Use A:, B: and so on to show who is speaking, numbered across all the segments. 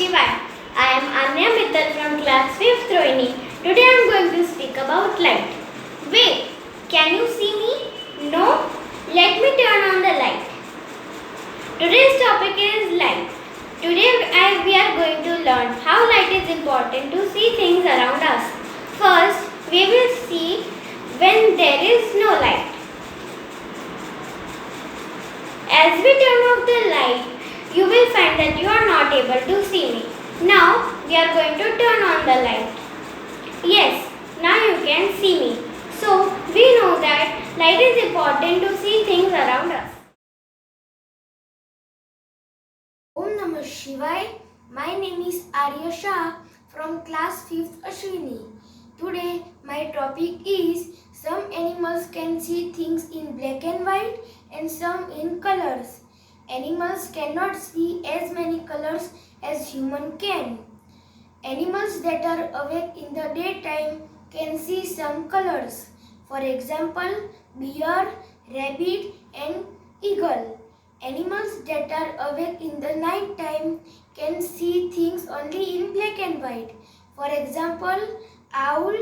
A: Shivaya. I am Anya Mittal from class 5th Rohini. Today I am going to speak about light. Wait, can you see me? No? Let me turn on the light. Today's topic is light. Today we are going to learn how light is important to see things around us. First, we will see when there is no light. As we turn off the light, you will find that you are not able to see me. Now, we are going to turn on the light. Yes, now you can see me. So, we know that light is important to see things around us. Om Namah Shivaya. My name is Arya Shah from class 5th Ashwini. Today, my topic is some animals can see things in black and white and some in colors. Animals cannot see as many colors as human can. Animals that are awake in the daytime can see some colors. For example, bear, rabbit and eagle. Animals that are awake in the night time can see things only in black and white. For example, owl,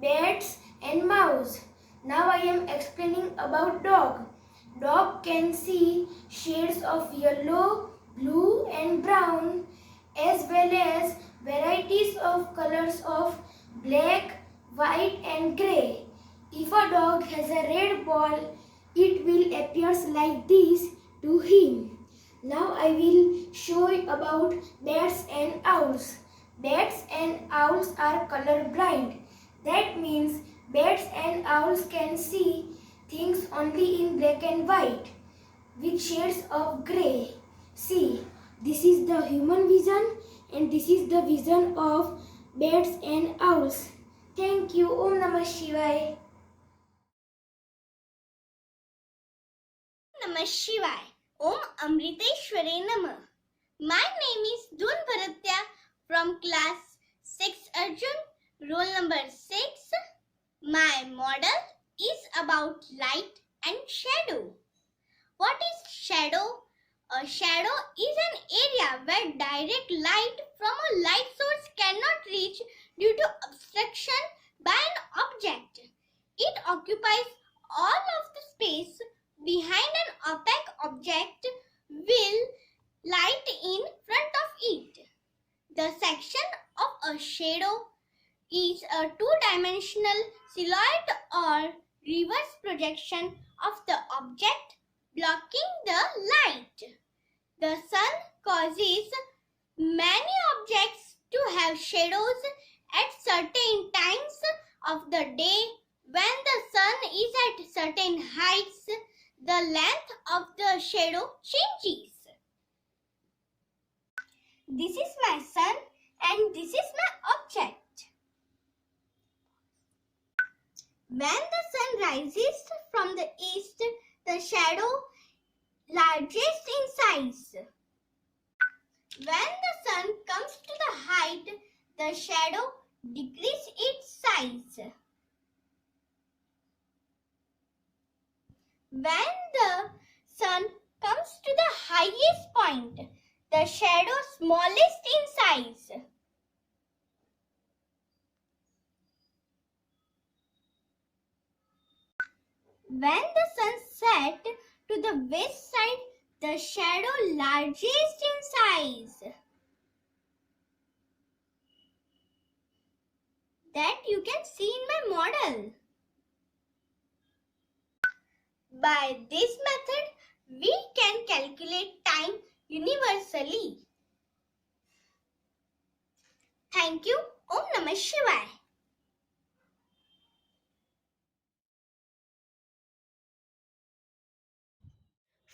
A: bats and mouse. Now I am explaining about dog. Dog can see shades of yellow, blue and brown as well as varieties of colors of black, white and grey. If a dog has a red ball, it will appear like this to him. Now I will show you about bats and owls. Bats and owls are color blind. That means bats and owls can see things only in black and white with shades of grey. See, this is the human vision and this is the vision of bats and owls. Thank you. Om Namah Shivaya.
B: Namah Shivaya. Om Amriteshware Namah. My name is Dun Bharatya from class 6 Arjun, roll number 6. My model is about light and shadow. What is shadow? A shadow is an area where direct light from a light source cannot reach due to obstruction by an object. It occupies all of the space behind an opaque object will light in front of it. The section of a shadow is a two-dimensional silhouette or reverse projection of the object blocking the light. The sun causes many objects to have shadows at certain times of the day. When the sun is at certain heights, the length of the shadow changes. This is my sun and this is my object. When the sun rises from the east, the shadow largest in size. When the sun comes to the height, the shadow decreases its size. When the sun comes to the highest point, the shadow smallest in size. When the sun sets to the west side, the shadow largest in size. That you can see in my model. By this method, we can calculate time universally. Thank you. Om Namah Shivaya.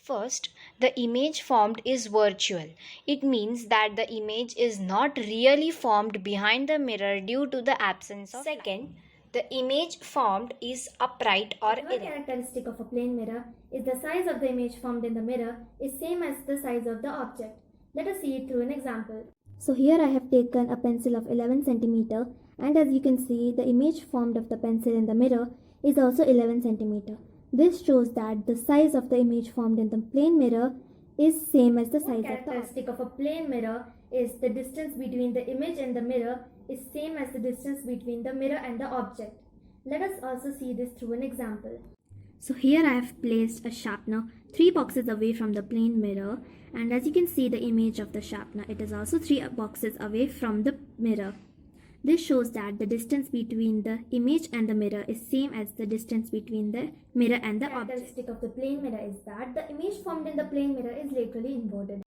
C: First, the image formed is virtual. It means that the image is not really formed behind the mirror due to the absence of Second, the image formed is upright or
D: Another characteristic of a plane mirror is the size of the image formed in the mirror is same as the size of the object. Let us see it through an example. So here I have taken a pencil of 11 centimeter, and as you can see, the image formed of the pencil in the mirror is also 11 centimeter. This shows that the size of the image formed in the plane mirror is same as the size of the object. Characteristic of a plane mirror is the distance between the image and the mirror is same as the distance between the mirror and the object. Let us also see this through an example. So here I have placed a sharpener 3 boxes away from the plane mirror, and as you can see the image of the sharpener, it is also 3 boxes away from the mirror. This shows that the distance between the image and the mirror is same as the distance between the mirror and the object. The characteristic of the plane mirror is that the image formed in the plane mirror is laterally inverted.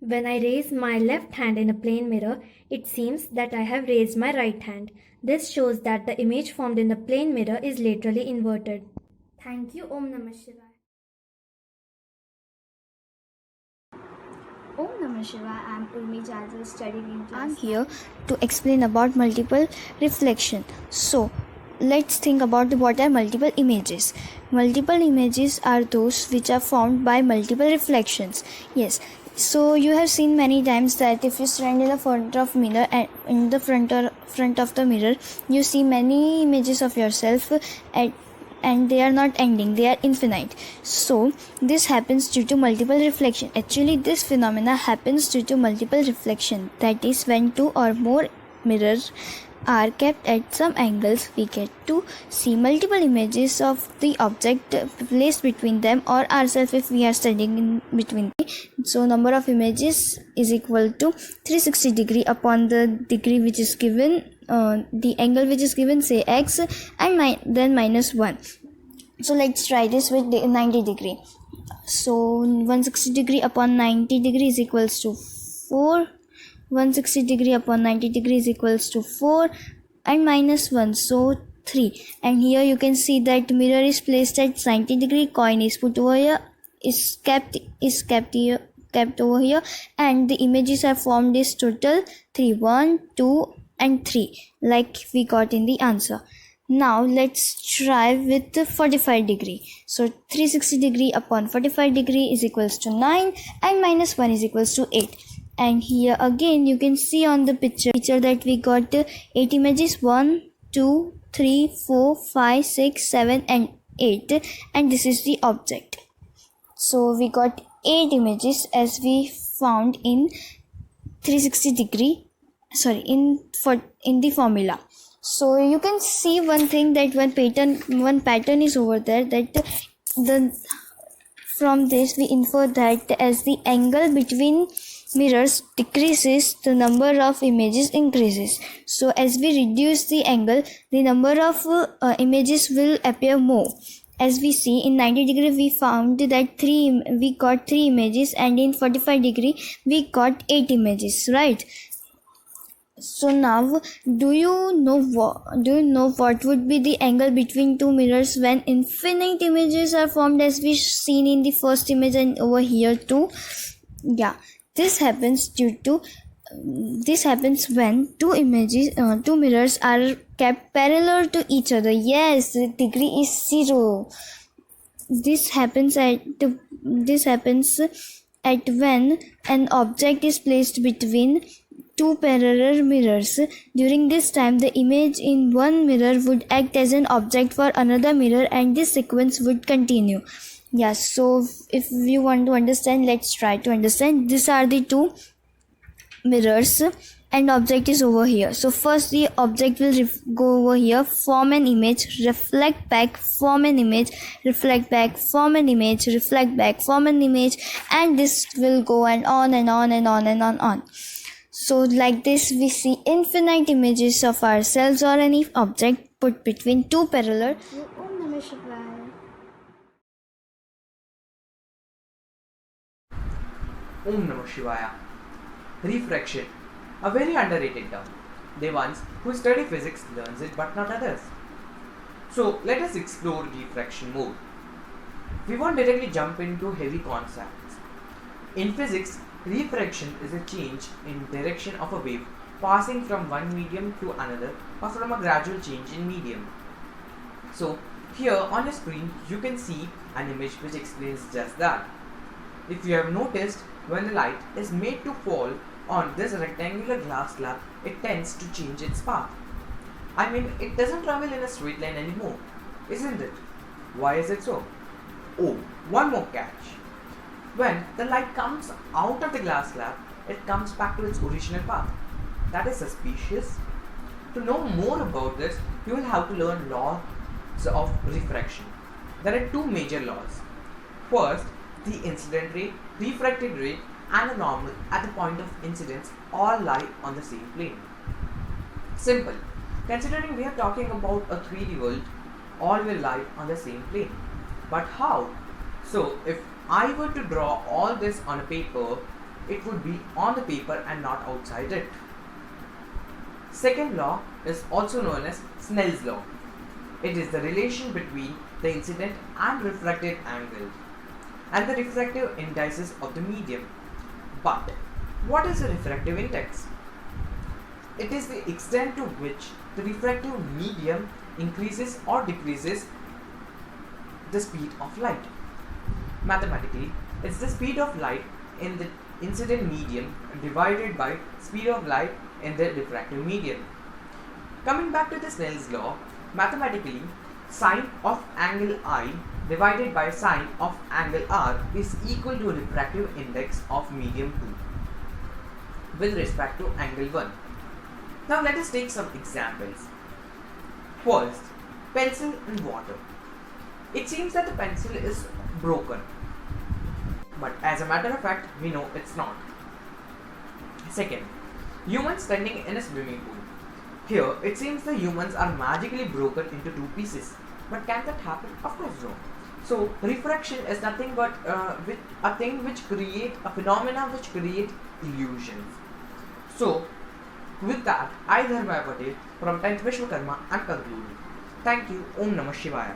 D: When I raise my left hand in a plane mirror, it seems that I have raised my right hand. This shows that the image formed in the plane mirror is laterally inverted. Thank you. Om Namah Shivaya.
E: Om Namah Shivaya. I am Urmi Jadal, studying in class.
F: I'm here to explain about multiple reflection. So, let's think about what are multiple images. Multiple images are those which are formed by multiple reflections. Yes. So you have seen many times that if you stand in the front of mirror and in the front of the mirror, you see many images of yourself and they are not ending, they are infinite. So this happens due to multiple reflection. Actually, this phenomena happens due to multiple reflection. That is, when 2 or more mirrors are kept at some angles, we get to see multiple images of the object placed between them or ourselves if we are standing in between. So number of images is equal to 360 degree upon the degree which is given, the angle which is given, say x, and then minus 1. So let's try this with 90 degree. So 160 degree upon 90 degree is equals to 4. 160 degree upon 90 degree is equals to 4 and minus 1, so 3. And here you can see that mirror is placed at 90 degree, coin is put over here, is kept over here, and the images are formed is total 3, 1, 2 and 3, like we got in the answer. Now let's try with the 45 degree. So 360 degree upon 45 degree is equals to 9 and minus 1 is equals to 8. And here again you can see on the picture that we got 8 images, 1, 2, 3, 4, 5, 6, 7 and 8, and this is the object. So we got 8 images as we found in 360 degree, in the formula. So you can see one thing, that one pattern is over there, that from this we infer that as the angle between mirrors decreases, the number of images increases. So as we reduce the angle, the number of images will appear more. As we see in 90 degree, we found that we got 3 images, and in 45 degree we got 8 images, right? So now, do you know what would be the angle between 2 mirrors when infinite images are formed, as we seen in the first image and over here too? Yeah. This happens when 2 mirrors are kept parallel to each other. Yes, the degree is 0. This happens at when an object is placed between 2 parallel mirrors. During this time, the image in one mirror would act as an object for another mirror, and this sequence would continue. Yes, so if you want to understand, let's try to understand. These are the 2 mirrors and object is over here. So first the object will go over here, form an image, reflect back, form an image, reflect back, form an image, reflect back, form an image, and this will go and on and on and on and on. So like this we see infinite images of ourselves or any object put between 2 parallel.
E: Om Namah Shivaya.
G: Om Namah Shivaya. Refraction, a very underrated term. The ones who study physics learns it, but not others. So let us explore refraction more. We won't directly jump into heavy concepts. In physics, refraction is a change in direction of a wave passing from one medium to another, or from a gradual change in medium. So here on your screen you can see an image which explains just that. If you have noticed, when the light is made to fall on this rectangular glass slab, it tends to change its path. I mean, it doesn't travel in a straight line anymore, isn't it? Why is it so? Oh, one more catch. When the light comes out of the glass slab, it comes back to its original path. That is suspicious. To know more about this, you will have to learn laws of refraction. There are two major laws. First, the incident rate, refracted rate, and the normal at the point of incidence all lie on the same plane. Simple. Considering we are talking about a 3D world, all will lie on the same plane. But how? So, if I were to draw all this on a paper, it would be on the paper and not outside it. Second law is also known as Snell's law. It is the relation between the incident and refracted angle and the refractive indices of the medium. But what is a refractive index? It is the extent to which the refractive medium increases or decreases the speed of light. Mathematically, it's the speed of light in the incident medium divided by speed of light in the refractive medium. Coming back to the Snell's law, mathematically, sine of angle I divided by sine of angle R is equal to refractive index of medium 2 with respect to angle 1. Now let us take some examples. First, pencil and water. It seems that the pencil is broken, but as a matter of fact, we know it's not. Second, humans standing in a swimming pool. Here, it seems the humans are magically broken into two pieces. But can that happen? Of course no. So, refraction is nothing but a thing which create a phenomena which create illusions. So, with that, I Dharmaya Patel from 10th Vishwakarma am concluding. Thank you. Om Namah Shivaya.